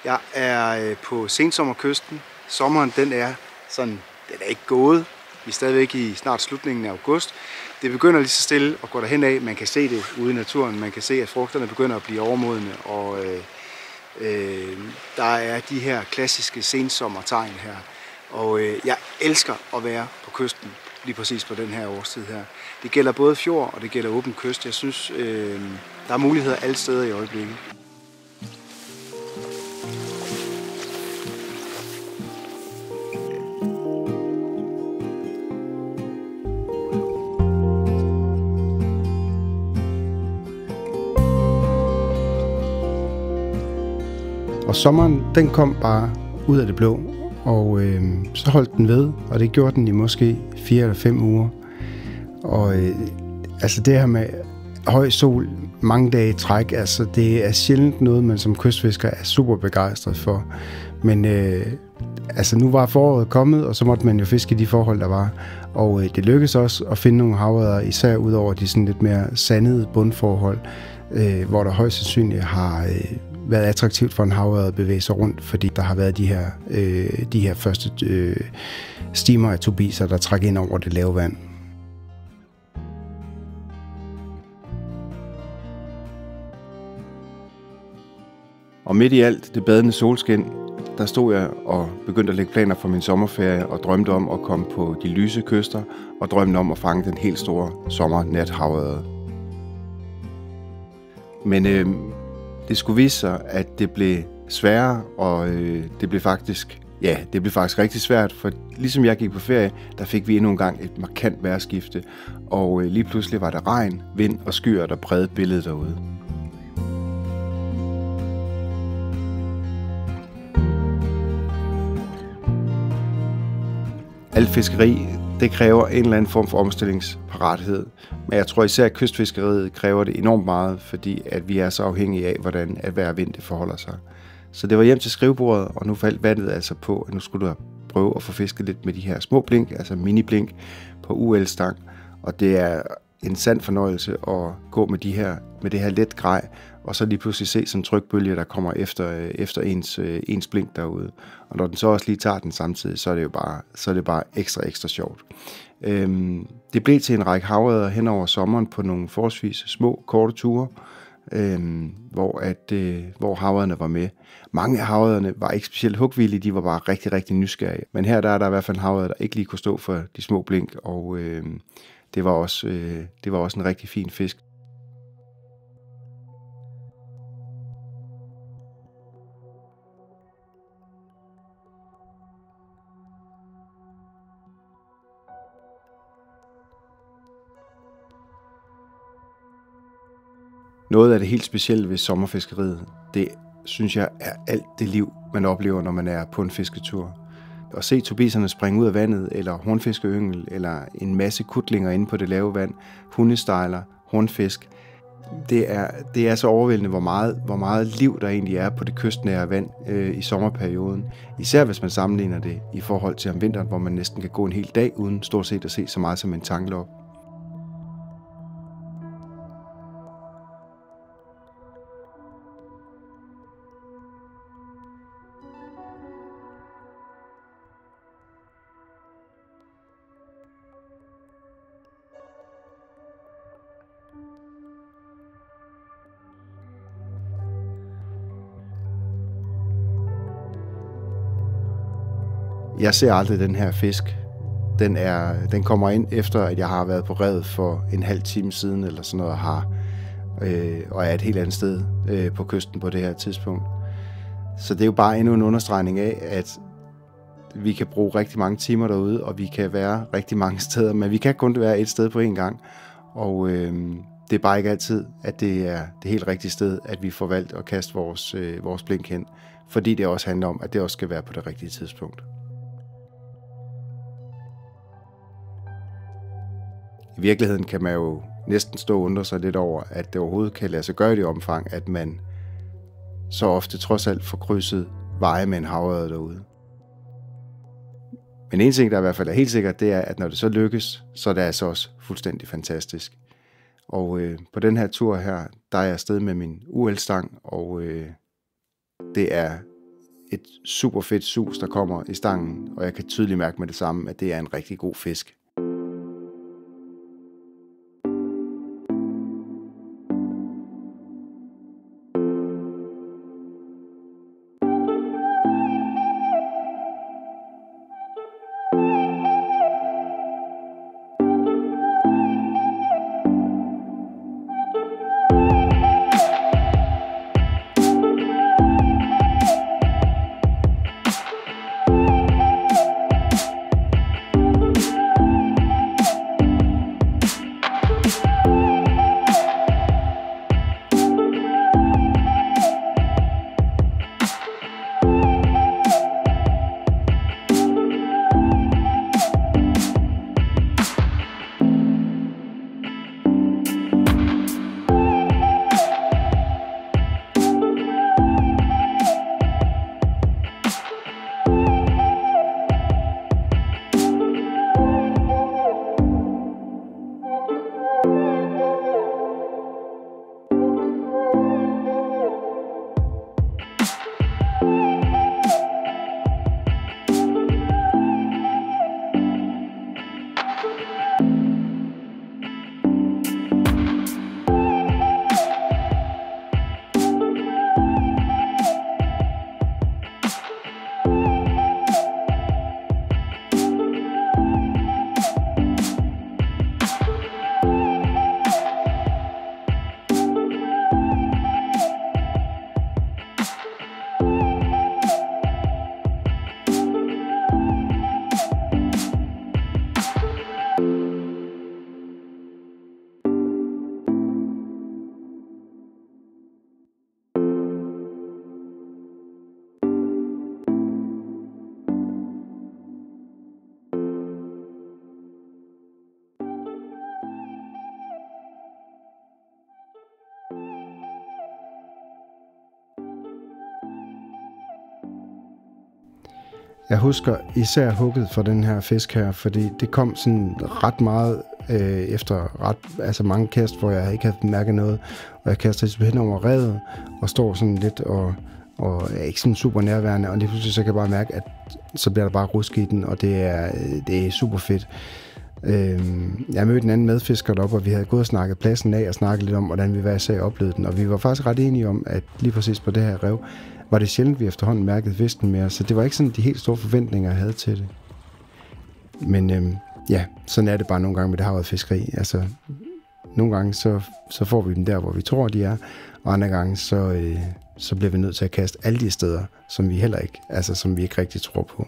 Jeg er på sensommerkysten. Sommeren den er ikke gået. Vi er stadigvæk i snart slutningen af august. Det begynder lige så stille at gå derhen af. Man kan se det ude i naturen. Man kan se, at frugterne begynder at blive overmodne. Og der er de her klassiske sensommertegn her. Og jeg elsker at være på kysten lige præcis på den her årstid her. Det gælder både fjord og det gælder åben kyst. Jeg synes, der er muligheder alle steder i øjeblikket. Og sommeren, den kom bare ud af det blå, og så holdt den ved, og det gjorde den i måske 4 eller 5 uger. Og altså det her med høj sol mange dage i træk, altså det er sjældent noget, man som kystfisker er super begejstret for. Men altså nu var foråret kommet, og så måtte man jo fiske de forhold, der var. Og det lykkedes også at finde nogle havørreder, især ud over de sådan lidt mere sandede bundforhold, hvor der højst sandsynligt har været attraktivt for en havørred at bevæge sig rundt, fordi der har været de her første stimer af turbiser, der trækker ind over det lave vand. Og midt i alt det badende solskin, der stod jeg og begyndte at lægge planer for min sommerferie og drømte om at komme på de lyse kyster og drømte om at fange den helt store sommernathavørred. Men det skulle vise sig, at det blev sværere, og det blev faktisk rigtig svært, for ligesom jeg gik på ferie, der fik vi endnu en gang et markant vejrskifte, og lige pludselig var der regn, vind og skyer, der prægede billedet derude. Alt fiskeri, det kræver en eller anden form for omstillingsparathed. Men jeg tror især, at kystfiskeriet kræver det enormt meget, fordi at vi er så afhængige af, hvordan at vejr og vind det forholder sig. Så det var hjem til skrivebordet, og nu faldt vandet altså på, at nu skulle du prøve at få fisket lidt med de her små blink, altså mini-blink på UL-stang. Og det er en sand fornøjelse at gå med det her let grej, og så lige pludselig se sådan en trykbølge, der kommer efter ens blink derude. Og når den så også lige tager den samtidig, så er det bare ekstra sjovt. Det blev til en række havørreder hen over sommeren på nogle forholdsvis små, korte ture, hvor havørrederne var med. Mange af havørrederne var ikke specielt hugvillige, de var bare rigtig nysgerrige. Men her der er der i hvert fald havørreder, der ikke lige kunne stå for de små blink, og det var også en rigtig fin fisk. Noget af det helt specielle ved sommerfiskeriet, det synes jeg er alt det liv, man oplever, når man er på en fisketur. At se turbiserne springe ud af vandet, eller hornfiskeyngel, eller en masse kutlinger inde på det lave vand, hundestejler, hornfisk. Det er så overvældende, hvor meget liv der egentlig er på det kystnære vand i sommerperioden. Især hvis man sammenligner det i forhold til om vinteren, hvor man næsten kan gå en hel dag uden stort set at se så meget som en tanglop. Jeg ser aldrig den her fisk. Den kommer ind efter, at jeg har været på revet for en halv time siden, eller sådan noget, og er et helt andet sted på kysten på det her tidspunkt. Så det er jo bare endnu en understregning af, at vi kan bruge rigtig mange timer derude, og vi kan være rigtig mange steder, men vi kan kun være et sted på en gang. Og det er bare ikke altid, at det er det helt rigtige sted, at vi får valgt at kaste vores blink hen, fordi det også handler om, at det også skal være på det rigtige tidspunkt. I virkeligheden kan man jo næsten stå og undre sig lidt over, at det overhovedet kan lade sig gøre i det omfang, at man så ofte trods alt får krydset veje med en havørred derude. Men en ting, der i hvert fald er helt sikkert, det er, at når det så lykkes, så er det altså også fuldstændig fantastisk. Og på den her tur her, der er jeg afsted med min UL-stang, og det er et super fedt sus, der kommer i stangen, og jeg kan tydeligt mærke med det samme, at det er en rigtig god fisk. Jeg husker især hugget for den her fisk her, fordi det kom sådan ret meget efter mange kast, hvor jeg ikke havde mærket noget. Og jeg kaster hen over revet og står sådan lidt og er ikke sådan super nærværende. Og lige pludselig så kan jeg bare mærke, at så bliver der bare rusk i den, og det er super fedt. Jeg mødte en anden medfisker deroppe, og vi havde gået og snakket pladsen af og snakket lidt om, hvordan vi hver sag oplevede den. Og vi var faktisk ret enige om, at lige præcis på det her rev, var det sjældent, vi efterhånden mærkede fisken mere. Så det var ikke sådan de helt store forventninger, jeg havde til det. Men sådan er det bare nogle gange med det havet fiskeri. Altså, nogle gange så får vi dem der, hvor vi tror, de er. Og andre gange så bliver vi nødt til at kaste alle de steder, som vi heller ikke, som vi ikke rigtig tror på.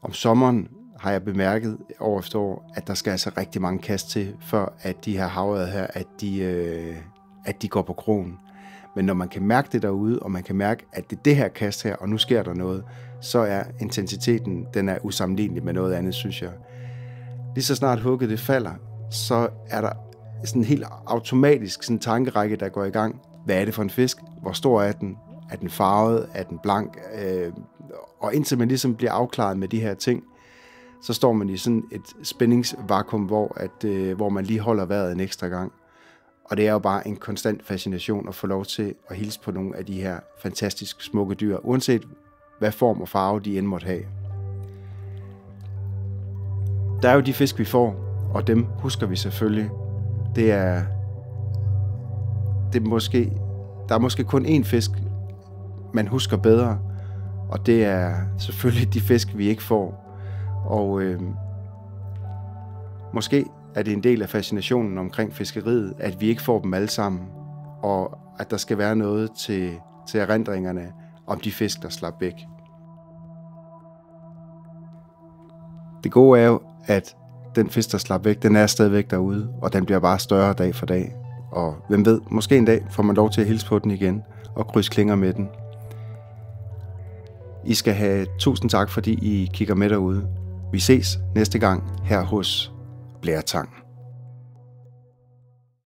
Om sommeren har jeg bemærket år efter år, at der skal altså rigtig mange kast til, før at de her havørred her, at de går på krogen. Men når man kan mærke det derude, og man kan mærke, at det er det her kast her, og nu sker der noget, så er intensiteten, den er usammenlignelig med noget andet, synes jeg. Lige så snart hugget det falder, så er der sådan en helt automatisk sådan en tankerække, der går i gang. Hvad er det for en fisk? Hvor stor er den? Er den farvet? Er den blank? Og indtil man ligesom bliver afklaret med de her ting, så står man i sådan et spændingsvakuum, hvor man lige holder vejret en ekstra gang. Og det er jo bare en konstant fascination at få lov til at hilse på nogle af de her fantastisk smukke dyr, uanset hvad form og farve de end måtte have. Der er jo de fisk, vi får, og dem husker vi selvfølgelig. Der er måske kun én fisk, man husker bedre, og det er selvfølgelig de fisk, vi ikke får. Og måske er det en del af fascinationen omkring fiskeriet, at vi ikke får dem alle sammen, og at der skal være noget til erindringerne om de fisk, der slap væk. Det gode er jo, at den fisk, der slap væk, den er stadigvæk derude, og den bliver bare større dag for dag. Og hvem ved, måske en dag får man lov til at hilse på den igen og krydse klinger med den. I skal have tusind tak, fordi I kigger med derude. Vi ses næste gang her hos Blæretang.